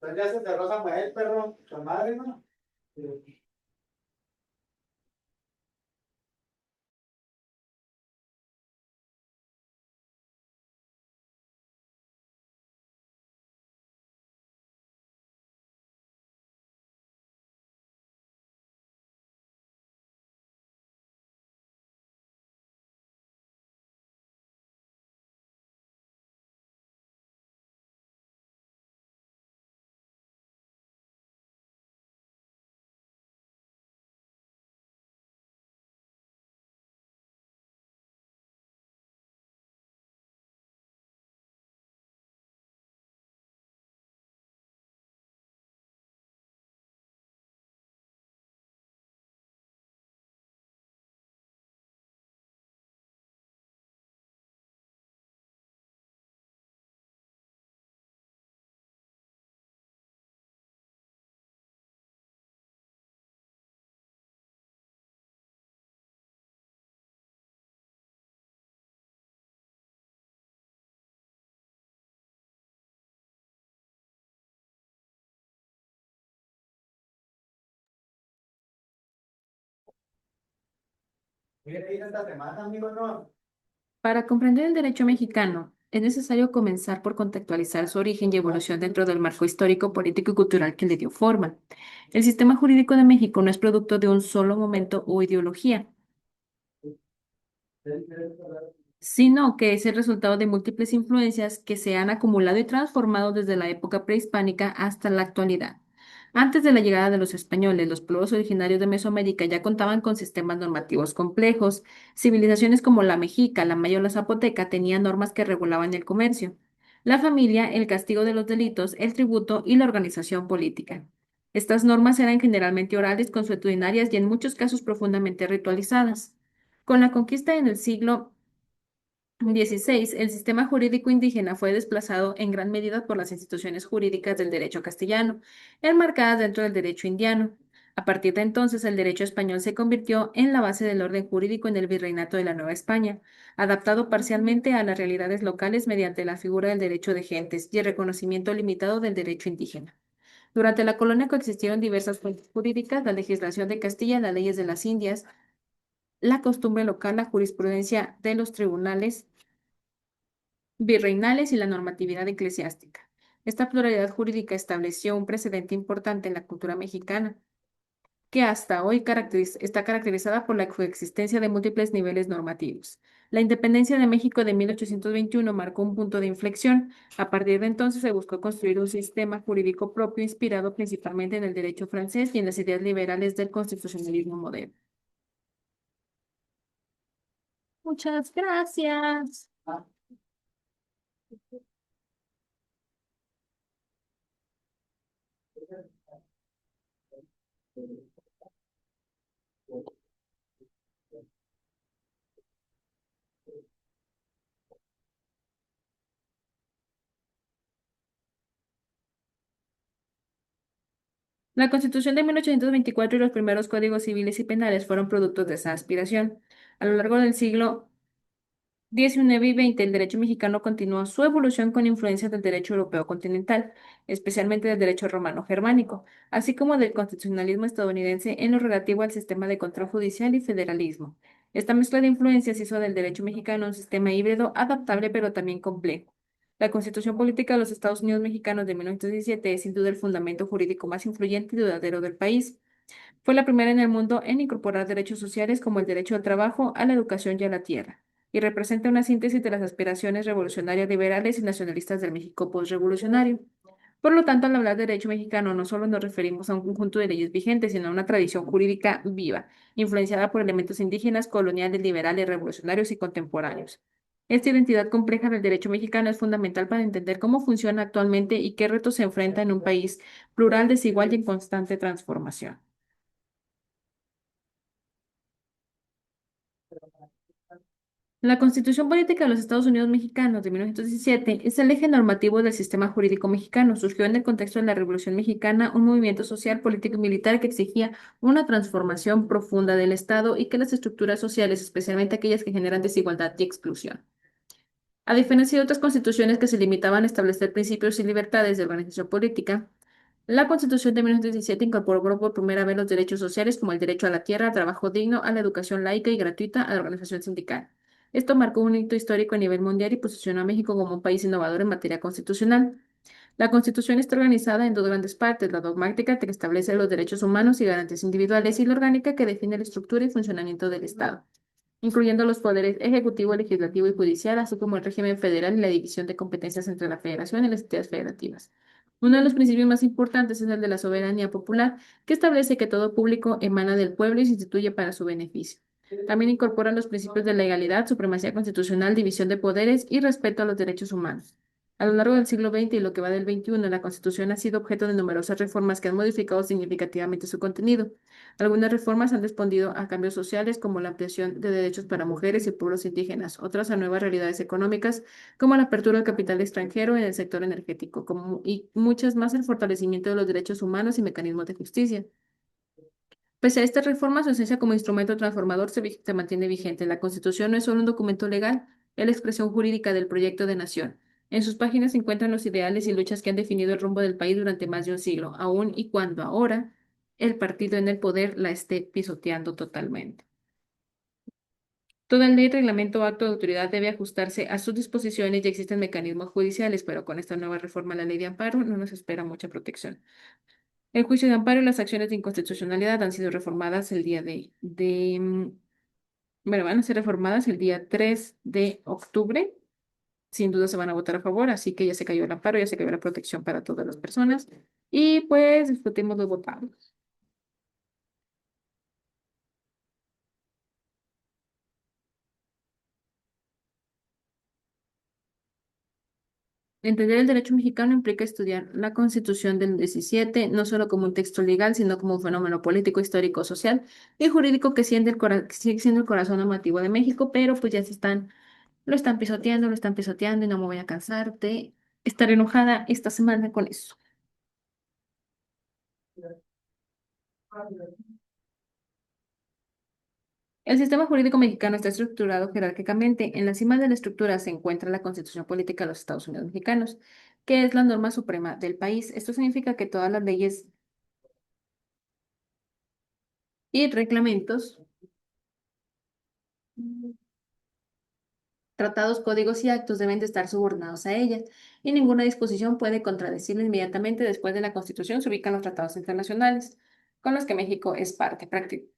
Pues ya se cerró Samuel, perro, con madre, ¿no? Mira, ir esta semana, amigo, ¿no? Para comprender el derecho mexicano, es necesario comenzar por contextualizar su origen y evolución dentro del marco histórico, político y cultural que le dio forma. El sistema jurídico de México no es producto de un solo momento o ideología, sino que es el resultado de múltiples influencias que se han acumulado y transformado desde la época prehispánica hasta la actualidad. Antes de la llegada de los españoles, los pueblos originarios de Mesoamérica ya contaban con sistemas normativos complejos. Civilizaciones como la mexica, la maya o la zapoteca tenían normas que regulaban el comercio, la familia, el castigo de los delitos, el tributo y la organización política. Estas normas eran generalmente orales, consuetudinarias y en muchos casos profundamente ritualizadas. Con la conquista en el siglo 16, el sistema jurídico indígena fue desplazado en gran medida por las instituciones jurídicas del derecho castellano, enmarcadas dentro del derecho indiano. A partir de entonces, el derecho español se convirtió en la base del orden jurídico en el virreinato de la Nueva España, adaptado parcialmente a las realidades locales mediante la figura del derecho de gentes y el reconocimiento limitado del derecho indígena. Durante la colonia coexistieron diversas fuentes jurídicas, la legislación de Castilla, las leyes de las Indias, la costumbre local, la jurisprudencia de los tribunales virreinales y la normatividad eclesiástica. Esta pluralidad jurídica estableció un precedente importante en la cultura mexicana, que hasta hoy está caracterizada por la coexistencia de múltiples niveles normativos. La independencia de México de 1821 marcó un punto de inflexión. A partir de entonces se buscó construir un sistema jurídico propio inspirado principalmente en el derecho francés y en las ideas liberales del constitucionalismo moderno. Muchas gracias. La Constitución de 1824 y los primeros códigos civiles y penales fueron productos de esa aspiración. A lo largo del siglo XIX y XX, el derecho mexicano continuó su evolución con influencias del derecho europeo continental, especialmente del derecho romano-germánico, así como del constitucionalismo estadounidense en lo relativo al sistema de control judicial y federalismo. Esta mezcla de influencias hizo del derecho mexicano un sistema híbrido, adaptable pero también complejo. La Constitución Política de los Estados Unidos Mexicanos de 1917 es sin duda el fundamento jurídico más influyente y duradero del país. Fue la primera en el mundo en incorporar derechos sociales como el derecho al trabajo, a la educación y a la tierra, y representa una síntesis de las aspiraciones revolucionarias liberales y nacionalistas del México postrevolucionario. Por lo tanto, al hablar de derecho mexicano, no solo nos referimos a un conjunto de leyes vigentes, sino a una tradición jurídica viva, influenciada por elementos indígenas, coloniales, liberales, revolucionarios y contemporáneos. Esta identidad compleja del derecho mexicano es fundamental para entender cómo funciona actualmente y qué retos se enfrenta en un país plural, desigual y en constante transformación. La Constitución Política de los Estados Unidos Mexicanos de 1917 es el eje normativo del sistema jurídico mexicano. Surgió en el contexto de la Revolución Mexicana, un movimiento social, político y militar que exigía una transformación profunda del Estado y que las estructuras sociales, especialmente aquellas que generan desigualdad y exclusión. A diferencia de otras constituciones que se limitaban a establecer principios y libertades de organización política, la Constitución de 1917 incorporó por primera vez los derechos sociales como el derecho a la tierra, al trabajo digno, a la educación laica y gratuita, a la organización sindical. Esto marcó un hito histórico a nivel mundial y posicionó a México como un país innovador en materia constitucional. La Constitución está organizada en dos grandes partes, la dogmática que establece los derechos humanos y garantías individuales y la orgánica que define la estructura y funcionamiento del Estado, incluyendo los poderes ejecutivo, legislativo y judicial, así como el régimen federal y la división de competencias entre la federación y las entidades federativas. Uno de los principios más importantes es el de la soberanía popular, que establece que todo público emana del pueblo y se instituye para su beneficio. También incorpora los principios de legalidad, supremacía constitucional, división de poderes y respeto a los derechos humanos. A lo largo del siglo XX y lo que va del XXI, la Constitución ha sido objeto de numerosas reformas que han modificado significativamente su contenido. Algunas reformas han respondido a cambios sociales como la ampliación de derechos para mujeres y pueblos indígenas, otras a nuevas realidades económicas como la apertura del capital extranjero en el sector energético, y muchas más el fortalecimiento de los derechos humanos y mecanismos de justicia. Pese a estas reformas, su esencia como instrumento transformador se mantiene vigente. La Constitución no es solo un documento legal, es la expresión jurídica del proyecto de nación. En sus páginas se encuentran los ideales y luchas que han definido el rumbo del país durante más de un siglo, aun y cuando ahora el partido en el poder la esté pisoteando totalmente. Toda ley, reglamento o acto de autoridad debe ajustarse a sus disposiciones y existen mecanismos judiciales, pero con esta nueva reforma a la ley de amparo no nos espera mucha protección. El juicio de amparo y las acciones de inconstitucionalidad han sido reformadas bueno, van a ser reformadas el día 3 de octubre. Sin duda se van a votar a favor, así que ya se cayó el amparo, ya se cayó la protección para todas las personas. Y pues disfrutemos los votados. Entender el derecho mexicano implica estudiar la Constitución del 17, no solo como un texto legal, sino como un fenómeno político, histórico, social y jurídico que sigue siendo el corazón normativo de México, pero pues ya lo están pisoteando y no me voy a cansar de estar enojada esta semana con eso. El sistema jurídico mexicano está estructurado jerárquicamente. En la cima de la estructura se encuentra la Constitución Política de los Estados Unidos Mexicanos, que es la norma suprema del país. Esto significa que todas las leyes y reglamentos, tratados, códigos y actos deben de estar subordinados a ella, y ninguna disposición puede contradecirla inmediatamente después de la Constitución. Se ubican los tratados internacionales con los que México es parte. Prácticamente,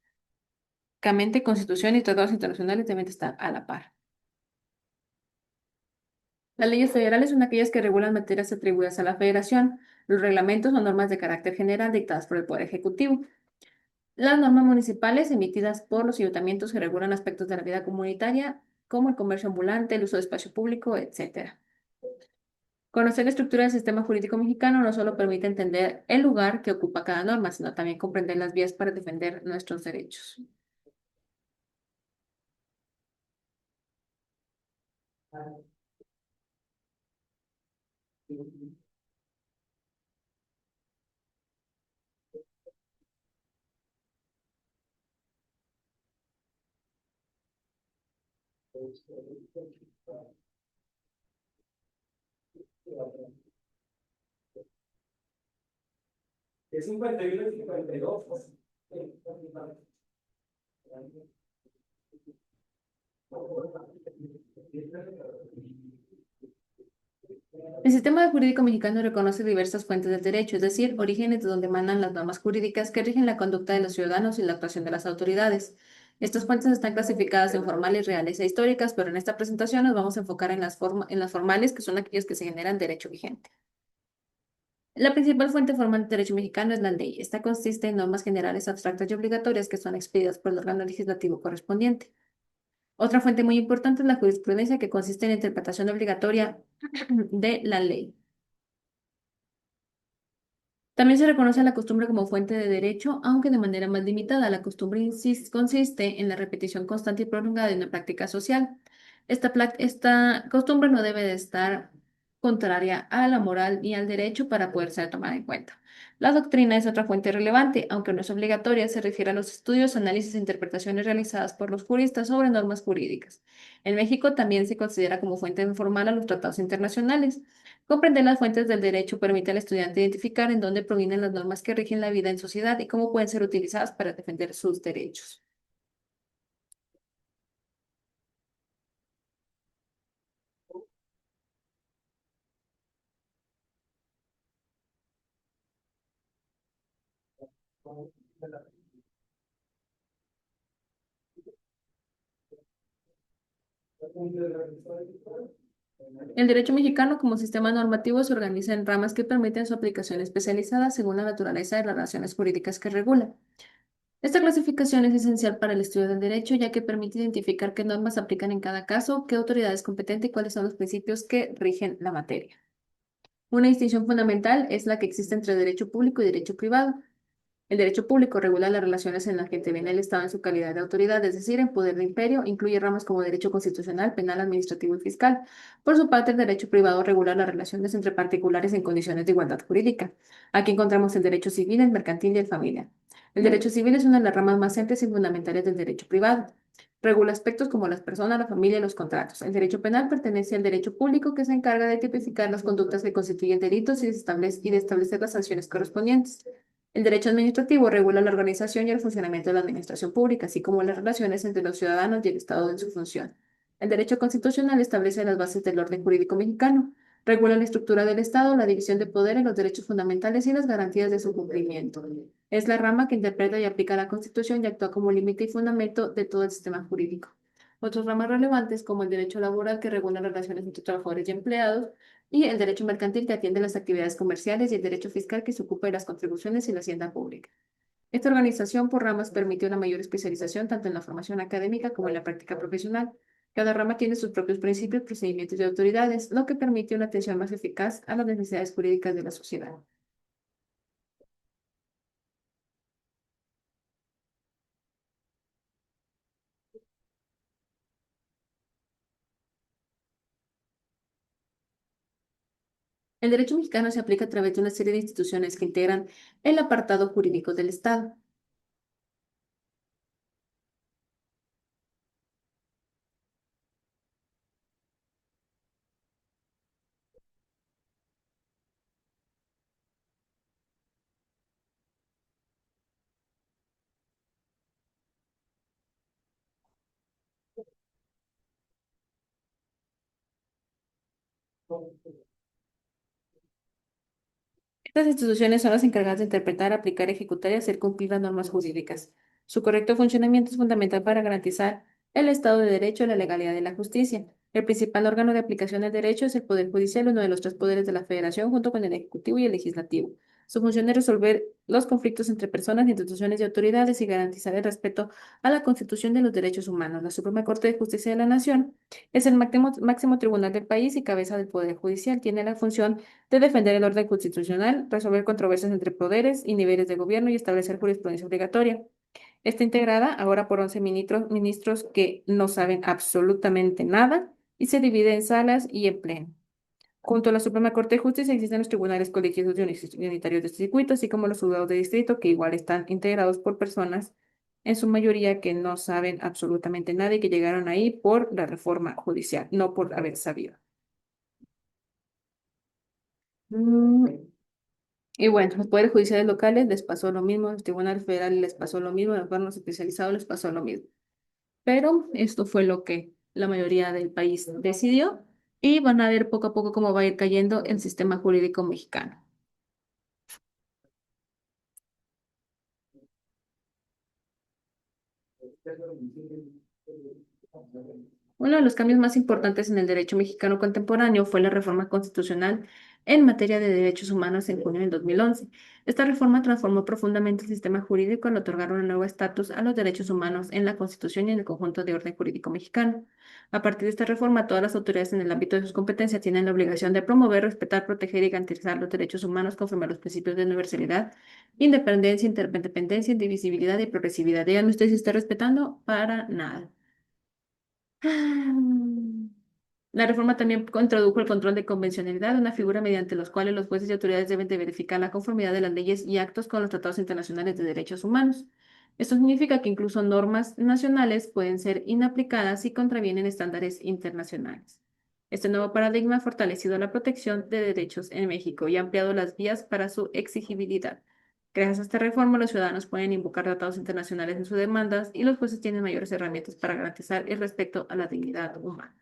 Constitución y tratados internacionales deben de estar a la par. Las leyes federales son aquellas que regulan materias atribuidas a la Federación. Los reglamentos son normas de carácter general dictadas por el Poder Ejecutivo. Las normas municipales emitidas por los ayuntamientos que regulan aspectos de la vida comunitaria, como el comercio ambulante, el uso de espacio público, etcétera. Conocer la estructura del sistema jurídico mexicano no solo permite entender el lugar que ocupa cada norma, sino también comprender las vías para defender nuestros derechos. De 51 y 52. El sistema jurídico mexicano reconoce diversas fuentes del derecho, es decir, orígenes de donde emanan las normas jurídicas que rigen la conducta de los ciudadanos y la actuación de las autoridades. Estas fuentes están clasificadas en formales, reales e históricas, pero en esta presentación nos vamos a enfocar en en las formales, que son aquellas que se generan derecho vigente. La principal fuente formal del derecho mexicano es la ley. Esta consiste en normas generales abstractas y obligatorias que son expedidas por el órgano legislativo correspondiente. Otra fuente muy importante es la jurisprudencia, que consiste en la interpretación obligatoria de la ley. También se reconoce a la costumbre como fuente de derecho, aunque de manera más limitada. La costumbre consiste en la repetición constante y prolongada de una práctica social. Esta costumbre no debe de estar contraria a la moral ni al derecho para poder ser tomada en cuenta. La doctrina es otra fuente relevante, aunque no es obligatoria, se refiere a los estudios, análisis e interpretaciones realizadas por los juristas sobre normas jurídicas. En México también se considera como fuente informal a los tratados internacionales. Comprender las fuentes del derecho permite al estudiante identificar en dónde provienen las normas que rigen la vida en sociedad y cómo pueden ser utilizadas para defender sus derechos. El derecho mexicano como sistema normativo se organiza en ramas que permiten su aplicación especializada según la naturaleza de las relaciones jurídicas que regula. Esta clasificación es esencial para el estudio del derecho, ya que permite identificar qué normas se aplican en cada caso, qué autoridad es competente y cuáles son los principios que rigen la materia. Una distinción fundamental es la que existe entre derecho público y derecho privado. El derecho público regula las relaciones en las que interviene el Estado en su calidad de autoridad, es decir, en poder de imperio, incluye ramas como derecho constitucional, penal, administrativo y fiscal. Por su parte, el derecho privado regula las relaciones entre particulares en condiciones de igualdad jurídica. Aquí encontramos el derecho civil, el mercantil y el familiar. El derecho civil es una de las ramas más amplias y fundamentales del derecho privado. Regula aspectos como las personas, la familia y los contratos. El derecho penal pertenece al derecho público, que se encarga de tipificar las conductas que constituyen delitos y de establecer las sanciones correspondientes. El derecho administrativo regula la organización y el funcionamiento de la administración pública, así como las relaciones entre los ciudadanos y el Estado en su función. El derecho constitucional establece las bases del orden jurídico mexicano, regula la estructura del Estado, la división de poderes, los derechos fundamentales y las garantías de su cumplimiento. Es la rama que interpreta y aplica la Constitución y actúa como límite y fundamento de todo el sistema jurídico. Otras ramas relevantes, como el derecho laboral, que regula las relaciones entre trabajadores y empleados, y el derecho mercantil, que atiende las actividades comerciales, y el derecho fiscal, que se ocupa de las contribuciones y la hacienda pública. Esta organización por ramas permite una mayor especialización tanto en la formación académica como en la práctica profesional. Cada rama tiene sus propios principios, procedimientos y autoridades, lo que permite una atención más eficaz a las necesidades jurídicas de la sociedad. El derecho mexicano se aplica a través de una serie de instituciones que integran el apartado jurídico del Estado. Estas instituciones son las encargadas de interpretar, aplicar, ejecutar y hacer cumplir las normas jurídicas. Su correcto funcionamiento es fundamental para garantizar el Estado de Derecho, la legalidad y la justicia. El principal órgano de aplicación del derecho es el Poder Judicial, uno de los tres poderes de la Federación, junto con el Ejecutivo y el Legislativo. Su función es resolver los conflictos entre personas, instituciones y autoridades y garantizar el respeto a la Constitución de los derechos humanos. La Suprema Corte de Justicia de la Nación es el máximo tribunal del país y cabeza del Poder Judicial. Tiene la función de defender el orden constitucional, resolver controversias entre poderes y niveles de gobierno y establecer jurisprudencia obligatoria. Está integrada ahora por 11 ministros que no saben absolutamente nada y se divide en salas y en pleno. Junto a la Suprema Corte de Justicia existen los tribunales colegiados y unitarios de circuito, así como los juzgados de distrito, que igual están integrados por personas, en su mayoría que no saben absolutamente nada y que llegaron ahí por la reforma judicial, no por haber sabido. Mm, Y bueno, los poderes judiciales locales les pasó lo mismo, los tribunales federales les pasó lo mismo, los órganos especializados les pasó lo mismo. Pero esto fue lo que la mayoría del país decidió y van a ver poco a poco cómo va a ir cayendo el sistema jurídico mexicano. Uno de los cambios más importantes en el derecho mexicano contemporáneo fue la reforma constitucional en materia de derechos humanos en junio del 2011. Esta reforma transformó profundamente el sistema jurídico al otorgar un nuevo estatus a los derechos humanos en la Constitución y en el conjunto de orden jurídico mexicano. A partir de esta reforma, todas las autoridades en el ámbito de sus competencias tienen la obligación de promover, respetar, proteger y garantizar los derechos humanos conforme a los principios de universalidad, independencia, interdependencia, indivisibilidad y progresividad. Díganme ustedes si está respetando para nada. La reforma también introdujo el control de convencionalidad, una figura mediante los cuales los jueces y autoridades deben de verificar la conformidad de las leyes y actos con los tratados internacionales de derechos humanos. Esto significa que incluso normas nacionales pueden ser inaplicadas si contravienen estándares internacionales. Este nuevo paradigma ha fortalecido la protección de derechos en México y ha ampliado las vías para su exigibilidad. Gracias a esta reforma, los ciudadanos pueden invocar tratados internacionales en sus demandas y los jueces tienen mayores herramientas para garantizar el respeto a la dignidad humana.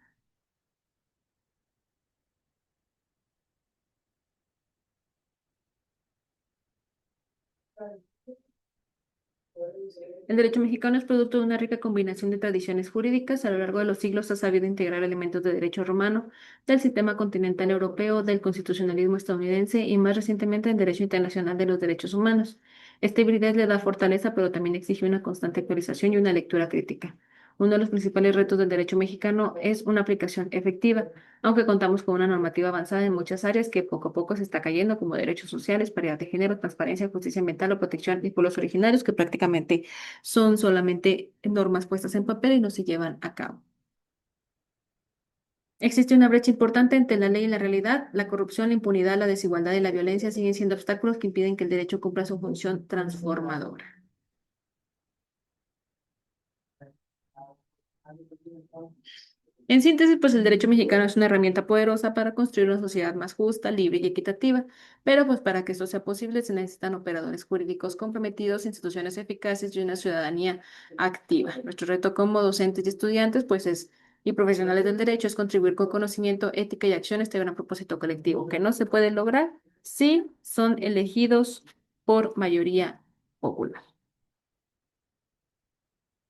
El derecho mexicano es producto de una rica combinación de tradiciones jurídicas. A lo largo de los siglos ha sabido integrar elementos de derecho romano, del sistema continental europeo, del constitucionalismo estadounidense y más recientemente del derecho internacional de los derechos humanos. Esta hibridez le da fortaleza, pero también exige una constante actualización y una lectura crítica. Uno de los principales retos del derecho mexicano es una aplicación efectiva, aunque contamos con una normativa avanzada en muchas áreas que poco a poco se está cayendo, como derechos sociales, paridad de género, transparencia, justicia ambiental o protección de pueblos originarios, que prácticamente son solamente normas puestas en papel y no se llevan a cabo. Existe una brecha importante entre la ley y la realidad. La corrupción, la impunidad, la desigualdad y la violencia siguen siendo obstáculos que impiden que el derecho cumpla su función transformadora. En síntesis, pues el derecho mexicano es una herramienta poderosa para construir una sociedad más justa, libre y equitativa, pero pues para que esto sea posible se necesitan operadores jurídicos comprometidos, instituciones eficaces y una ciudadanía activa. Nuestro reto como docentes y estudiantes, pues es, y profesionales del derecho, es contribuir con conocimiento, ética y acción a este gran propósito colectivo, que no se puede lograr si son elegidos por mayoría popular.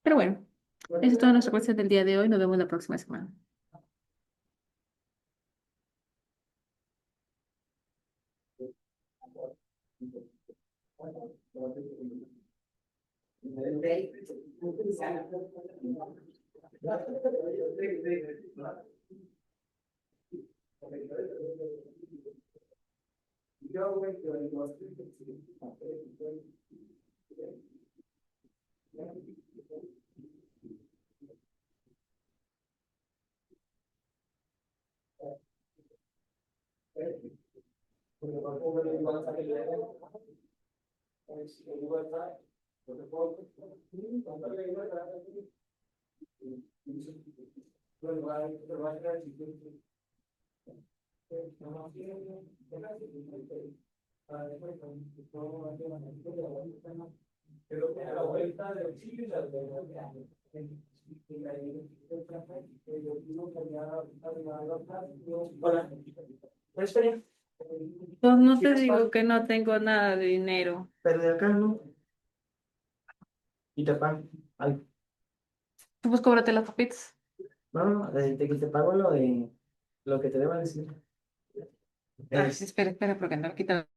Pero bueno, eso es toda nuestra clase del día de hoy. Nos vemos la próxima semana. Hola. Pues no te digo que no tengo nada de dinero. Pero de acá no. Y te pago. Ay, Tú pues cóbrate las papitas. no, no, de que te pago lo de lo que te deba decir. Ay, sí, espera, espera, porque no quita.